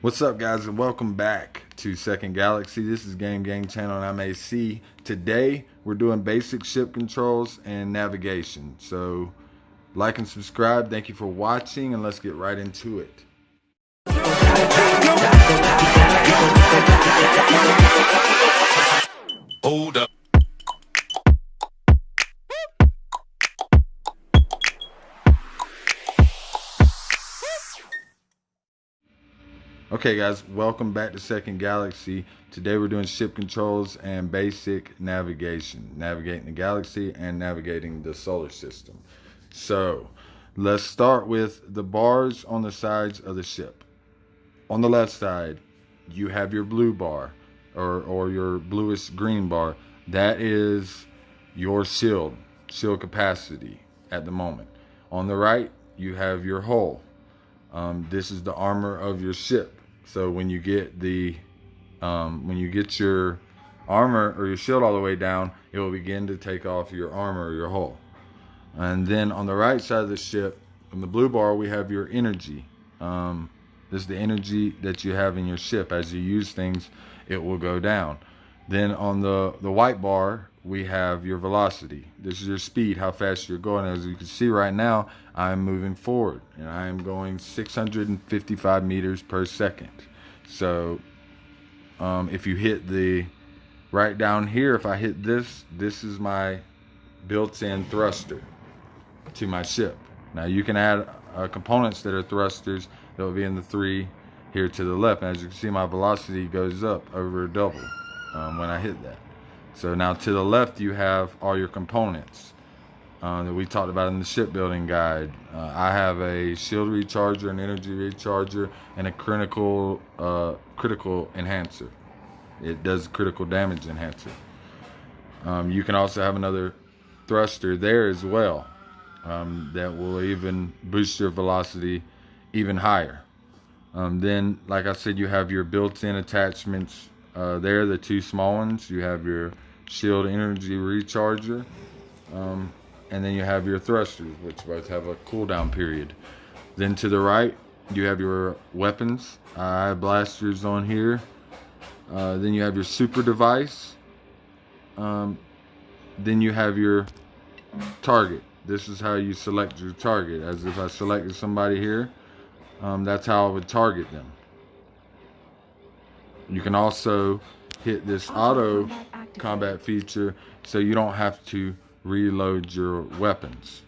What's up, guys, and welcome back to Second Galaxy. This is Game Gang Channel, and I'm AC. Today, we're doing basic ship controls and navigation. So, like and subscribe. Thank you for watching, and let's get right into it. Hold up. Okay, guys, welcome back to Second Galaxy. Today we're doing ship controls and basic navigation, navigating the galaxy and navigating the solar system. So let's start with the bars on the sides of the ship. On the left side, you have your blue bar or your bluish green bar. That is your shield capacity at the moment. On the right, you have your hull. This is the armor of your ship. So when you get your armor or your shield all the way down, it will begin to take off your armor or your hull. And then on the right side of the ship, in the blue bar, we have your energy. This is the energy that you have in your ship. As you use things, it will go down. Then on the white bar, we have your velocity. This is your speed, how fast you're going. As you can see right now, I'm moving forward, and I am going 655 meters per second. So if you hit the right down here, if I hit this is my built-in thruster to my ship. Now you can add components that are thrusters that will be in the 3 here to the left. And as you can see, my velocity goes up over double when I hit that. So now to the left, you have all your components that we talked about in the shipbuilding guide. I have a shield recharger, an energy recharger, and a critical enhancer. It does critical damage enhancer. You can also have another thruster there as well that will even boost your velocity even higher. Then, like I said, you have your built-in attachments. There, the 2 small ones. You have your shield energy recharger, and then you have your thrusters, which both have a cooldown period. Then to the right, you have your weapons. I have blasters on here. Then you have your super device. Then you have your target. This is how you select your target. As if I selected somebody here, that's how I would target them. You can also hit this auto combat feature, so you don't have to reload your weapons.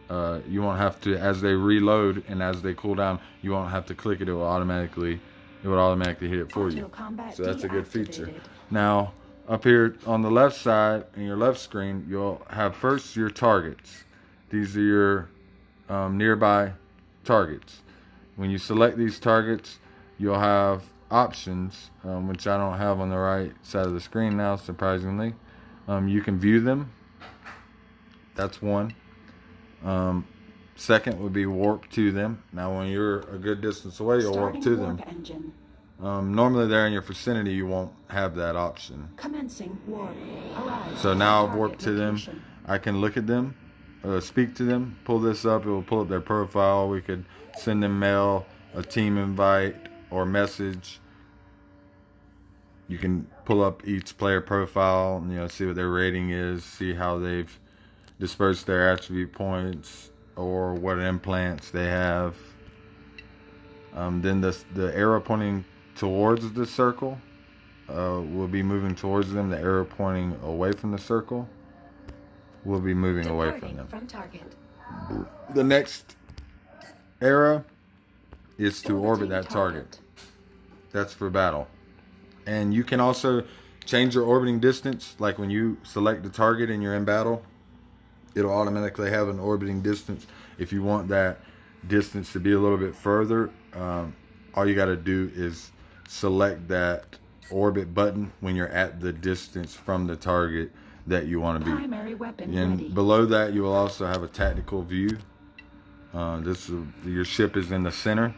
You won't have to, as they reload and as they cool down, you won't have to click it. It would automatically hit it for you. So that's a good feature. Now, up here on the left side, in your left screen, you'll have first your targets. These are your nearby targets. When you select these targets, you'll have options, which I don't have on the right side of the screen now, surprisingly. You can view them. That's one. Second would be warp to them. Now when you're a good distance away, you'll warp to them. Normally there in your vicinity, you won't have that option. Commencing warp. Arrive. So now I've warped to them. I can look at them, speak to them, pull this up. It will pull up their profile. We could send them mail, a team invite, or message. You can pull up each player profile, see what their rating is, see how they've dispersed their attribute points, or what implants they have. Then the arrow pointing towards the circle will be moving towards them. The arrow pointing away from the circle will be moving away from them. From target. The next arrow is to orbit that target. That's for battle. And you can also change your orbiting distance. Like when you select the target and you're in battle, it'll automatically have an orbiting distance. If you want that distance to be a little bit further, all you got to do is select that orbit button when you're at the distance from the target that you want to be. Primary weapon And ready. below that, you will also have a tactical view. Your ship is in the center.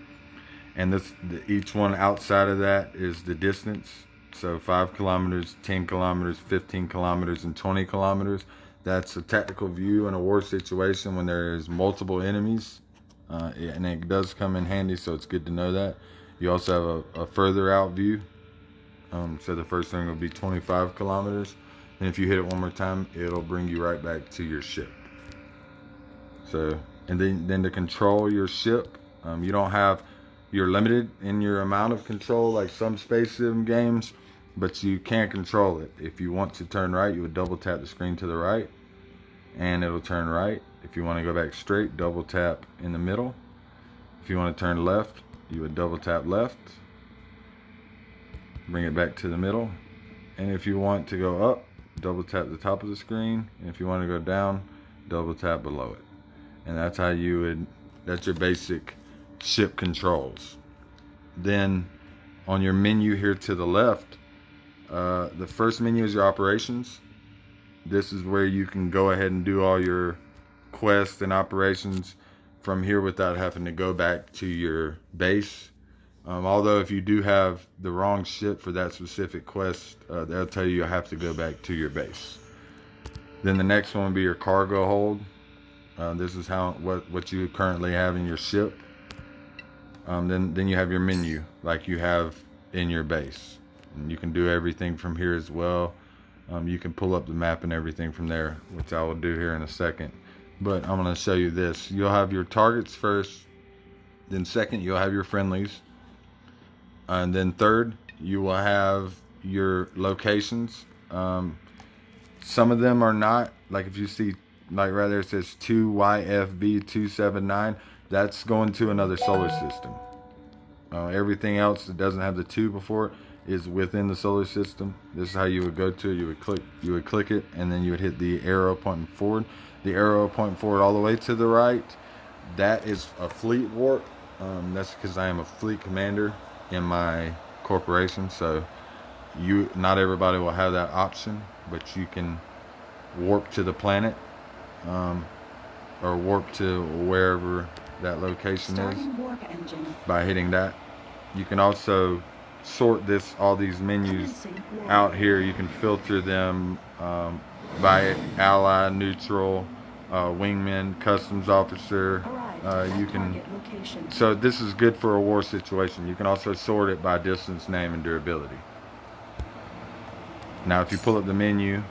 And each one outside of that is the distance. So 5 kilometers, 10 kilometers, 15 kilometers, and 20 kilometers. That's a tactical view in a war situation when there is multiple enemies. And it does come in handy, so it's good to know that. You also have a further out view. So the first thing will be 25 kilometers. And if you hit it one more time, it'll bring you right back to your ship. So, and then to control your ship, you don't have, you're limited in your amount of control like some Space Sim games, but you can control it. If you want to turn right, you would double tap the screen to the right and it'll turn right. If you want to go back straight, double tap in the middle. If you want to turn left, you would double tap left, bring it back to the middle. And if you want to go up, double tap the top of the screen. And if you want to go down, double tap below it. And that's how you would, that's your basic ship controls. Then on your menu here to the left, the first menu is your operations. This is where you can go ahead and do all your quests and operations from here without having to go back to your base. Although if you do have the wrong ship for that specific quest, they'll tell you have to go back to your base. Then the next one will be your cargo hold. This is what you currently have in your ship. Then you have your menu like you have in your base. And you can do everything from here as well. You can pull up the map and everything from there, which I will do here in a second. But I'm going to show you this. You'll have your targets first. Then second, you'll have your friendlies. And then third, you will have your locations. Some of them are not, like if you see, like right there it says 2YFB279, that's going to another solar system. Everything else that doesn't have the 2 before it is within the solar system. This is how you would go to it. You would click it, and then you would hit the arrow pointing forward. The arrow pointing forward all the way to the right, that is a fleet warp. That's because I am a fleet commander in my corporation, so not everybody will have that option, but you can warp to the planet, or warp to wherever that location is by hitting that. You can also sort all these menus out here. You can filter them by ally, neutral, wingman, customs officer. You can, so this is good for a war situation. You can also sort it by distance, name, and durability. Now if you pull up the menu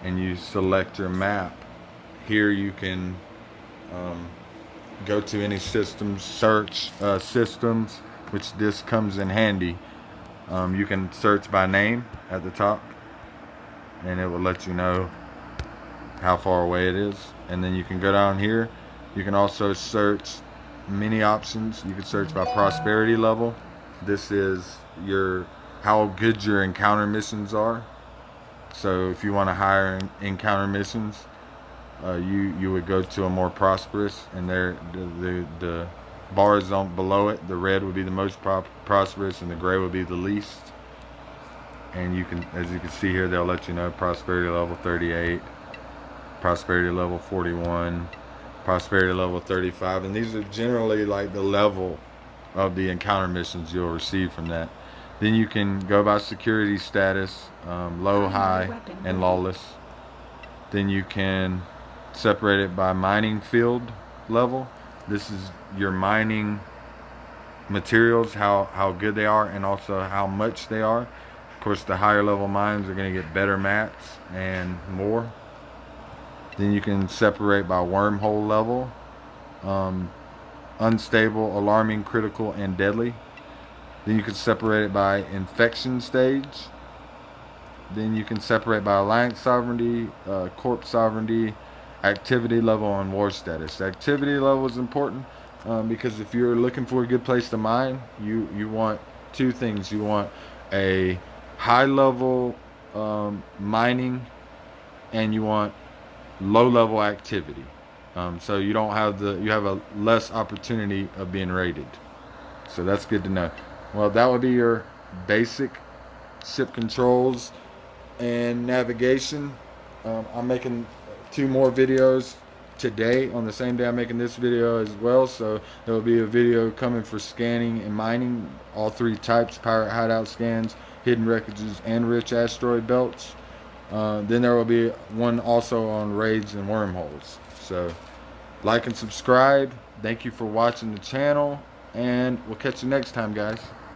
and you select your map, here you can go to any systems, search systems, which this comes in handy. You can search by name at the top and it will let you know how far away it is. And then you can go down here. You can also search many options. You can search by prosperity level. This is how good your encounter missions are. So if you want to hire encounter missions, you would go to a more prosperous, and there the bars on below it, the red would be the most prosperous and the gray would be the least. And you can, as you can see here, they'll let you know prosperity level 38, prosperity level 41, prosperity level 35, and these are generally like the level of the encounter missions you'll receive from that. Then you can go by security status, low, high, and lawless. Then you can separate it by mining field level. This is your mining materials, how good they are, and also how much they are. Of course, the higher level mines are going to get better mats and more. Then you can separate by wormhole level, unstable, alarming, critical, and deadly. Then you can separate it by infection stage. Then you can separate by alliance sovereignty, corp sovereignty, activity level, and war status. The activity level is important because if you're looking for a good place to mine, you want two things. You want a high level mining, and you want low level activity. So you don't have you have a less opportunity of being raided. So that's good to know. Well, that would be your basic ship controls and navigation. I'm making 2 more videos today on the same day I'm making this video as well, so there will be a video coming for scanning and mining, all 3 types: pirate hideout scans, hidden wreckages, and rich asteroid belts. Then there will be one also on raids and wormholes. So like and subscribe. Thank you for watching the channel. and we'll catch you next time, guys.